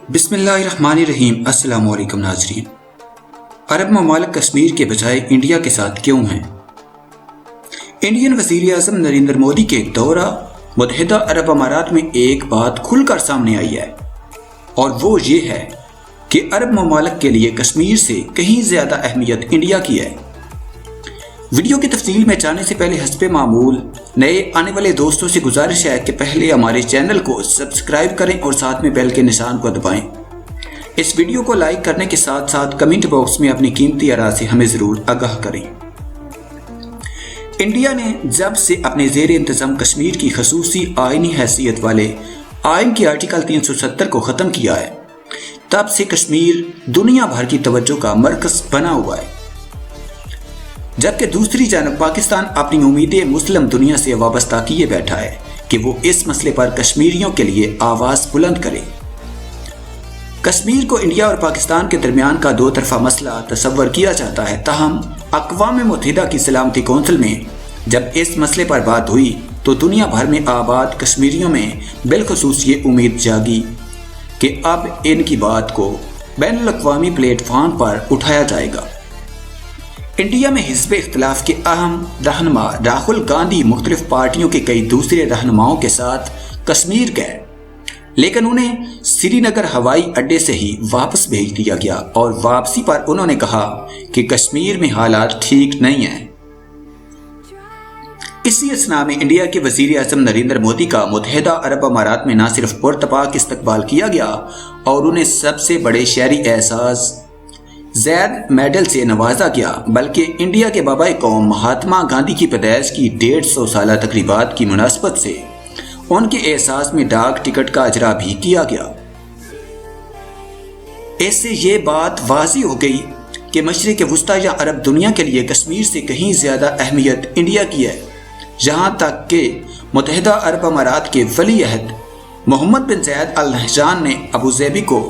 بسم اللہ الرحمن الرحیم۔ السلام علیکم ناظرین۔ عرب ممالک کشمیر کے بجائے انڈیا کے ساتھ کیوں ہیں؟ انڈین وزیر اعظم نریندر مودی کے دورہ متحدہ عرب امارات میں ایک بات کھل کر سامنے آئی ہے، اور وہ یہ ہے کہ عرب ممالک کے لیے کشمیر سے کہیں زیادہ اہمیت انڈیا کی ہے۔ ویڈیو کی تفصیل میں جانے سے پہلے حسب معمول نئے آنے والے دوستوں سے گزارش ہے کہ پہلے ہمارے چینل کو سبسکرائب کریں اور ساتھ میں بیل کے نشان کو دبائیں۔ اس ویڈیو کو لائک کرنے کے ساتھ ساتھ کمنٹ باکس میں اپنی قیمتی آراء سے ہمیں ضرور آگاہ کریں۔ انڈیا نے جب سے اپنے زیر انتظام کشمیر کی خصوصی آئینی حیثیت والے آئین کی آرٹیکل 370 کو ختم کیا ہے، تب سے کشمیر دنیا بھر کی توجہ کا مرکز بنا ہوا ہے، جبکہ دوسری جانب پاکستان اپنی امیدیں مسلم دنیا سے وابستہ کیے بیٹھا ہے کہ وہ اس مسئلے پر کشمیریوں کے لیے آواز بلند کرے۔ کشمیر کو انڈیا اور پاکستان کے درمیان کا دو طرفہ مسئلہ تصور کیا جاتا ہے، تاہم اقوام متحدہ کی سلامتی کونسل میں جب اس مسئلے پر بات ہوئی تو دنیا بھر میں آباد کشمیریوں میں بالخصوص یہ امید جاگی کہ اب ان کی بات کو بین الاقوامی پلیٹ فارم پر اٹھایا جائے گا۔ انڈیا میں حزب اختلاف کے اہم رہنما راہل گاندھی مختلف پارٹیوں کے کئی دوسرے رہنماؤں کے ساتھ کشمیر گئے، لیکن انہیں سری نگر ہوائی اڈے سے ہی واپس بھیج دیا گیا، اور واپسی پر انہوں نے کہا کہ کشمیر میں حالات ٹھیک نہیں ہیں۔ اسی اثناء میں انڈیا کے وزیر اعظم نریندر مودی کا متحدہ عرب امارات میں نہ صرف پرتپاک استقبال کیا گیا اور انہیں سب سے بڑے شہری اعزاز زید میڈل سے نوازا گیا، بلکہ انڈیا کے بابائے قوم مہاتما گاندھی کی پیدائش کی 150 سالہ تقریبات کی مناسبت سے ان کے احساس میں ڈاک ٹکٹ کا اجرا بھی کیا گیا۔ اس سے یہ بات واضح ہو گئی کہ مشرق وسطیٰ یا عرب دنیا کے لیے کشمیر سے کہیں زیادہ اہمیت انڈیا کی ہے، جہاں تک کہ متحدہ عرب امارات کے ولی عہد محمد بن زید ال نہیان نے ابوظہبی کو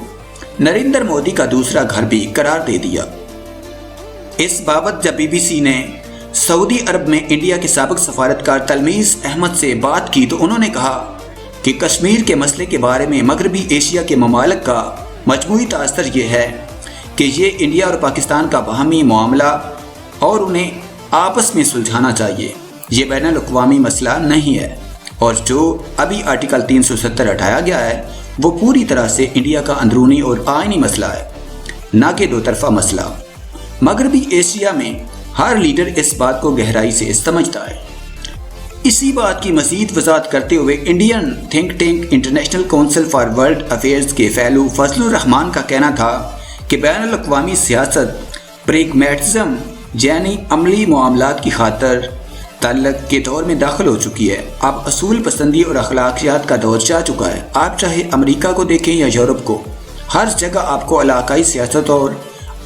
نریندر مودی کا دوسرا گھر بھی قرار دے دیا۔ اس بابت جب بی بی سی نے سعودی عرب میں انڈیا کے سابق سفارتکار تلمیس احمد سے بات کی تو انہوں نے کہا کہ کشمیر کے مسئلے کے بارے میں مغربی ایشیا کے ممالک کا مجموعی تاثر یہ ہے کہ یہ انڈیا اور پاکستان کا باہمی معاملہ اور انہیں آپس میں سلجھانا چاہیے، یہ بین الاقوامی مسئلہ نہیں ہے، اور جو ابھی آرٹیکل 370 ہٹایا گیا ہے وہ پوری طرح سے انڈیا کا اندرونی اور آئینی مسئلہ ہے، نہ کہ دو طرفہ مسئلہ۔ مغربی ایشیا میں ہر لیڈر اس بات کو گہرائی سے سمجھتا ہے۔ اسی بات کی مزید وضاحت کرتے ہوئے Indian think tank international council for world affairs کے فیلو فضل الرحمان کا کہنا تھا کہ بین الاقوامی سیاست پریگمیٹزم یعنی عملی معاملات کی خاطر تعلق کے دور میں داخل ہو چکی ہے۔ اب اصول پسندی اور اخلاقیات کا دور جا چکا ہے۔ آپ چاہے امریکہ کو دیکھیں یا یورپ کو، ہر جگہ آپ کو علاقائی سیاست اور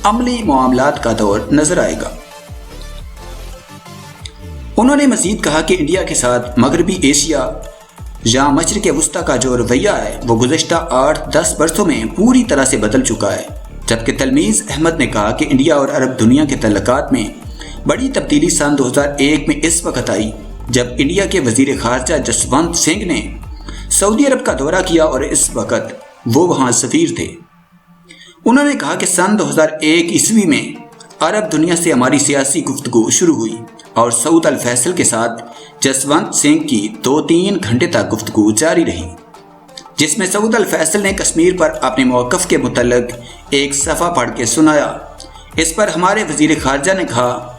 عملی معاملات کا دور نظر آئے گا۔ انہوں نے مزید کہا کہ انڈیا کے ساتھ مغربی ایشیا یا مشرق وسطیٰ کا جو رویہ ہے وہ گزشتہ 8-10 برسوں میں پوری طرح سے بدل چکا ہے، جبکہ تلمیس احمد نے کہا کہ انڈیا اور عرب دنیا کے تعلقات میں بڑی تبدیلی سن 2001 میں اس وقت آئی جب انڈیا کے وزیر خارجہ جسونت سنگھ نے سعودی عرب کا دورہ کیا اور اس وقت وہ وہاں سفیر تھے۔ انہوں نے کہا کہ سن 2001 عیسوی میں عرب دنیا سے ہماری سیاسی گفتگو شروع ہوئی اور سعود الفیصل کے ساتھ جسونت سنگھ کی 2-3 گھنٹے تک گفتگو جاری رہی، جس میں سعود الفیصل نے کشمیر پر اپنے موقف کے متعلق ایک صفحہ پڑھ کے سنایا۔ اس پر ہمارے وزیر خارجہ نے کہا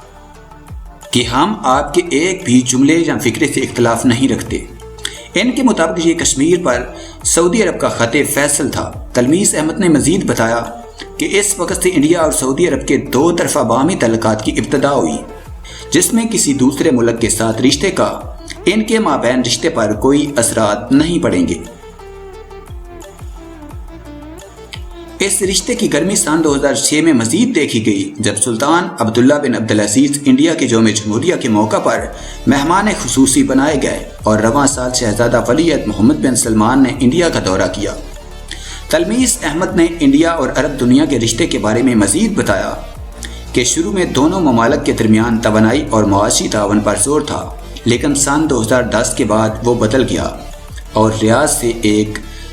کہ ہم آپ کے ایک بھی جملے یا فکرے سے اختلاف نہیں رکھتے۔ ان کے مطابق یہ کشمیر پر سعودی عرب کا خط فیصل تھا۔ تلمیس احمد نے مزید بتایا کہ اس وقت سے انڈیا اور سعودی عرب کے دو طرفہ باہمی تعلقات کی ابتدا ہوئی، جس میں کسی دوسرے ملک کے ساتھ رشتے کا ان کے مابین رشتے پر کوئی اثرات نہیں پڑیں گے۔ اس رشتے کی گرمی سن 2006 میں مزید دیکھی گئی جب سلطان عبداللہ بن عبدالعزیز انڈیا کے یوم جمہوریہ کے موقع پر مہمان خصوصی بنائے گئے اور رواں سال شہزادہ ولی عہد محمد بن سلمان نے انڈیا کا دورہ کیا۔ تلمیس احمد نے انڈیا اور عرب دنیا کے رشتے کے بارے میں مزید بتایا کہ شروع میں دونوں ممالک کے درمیان توانائی اور معاشی تعاون پر زور تھا، لیکن سن 2010 کے بعد وہ بدل گیا اور ریاض سے ایک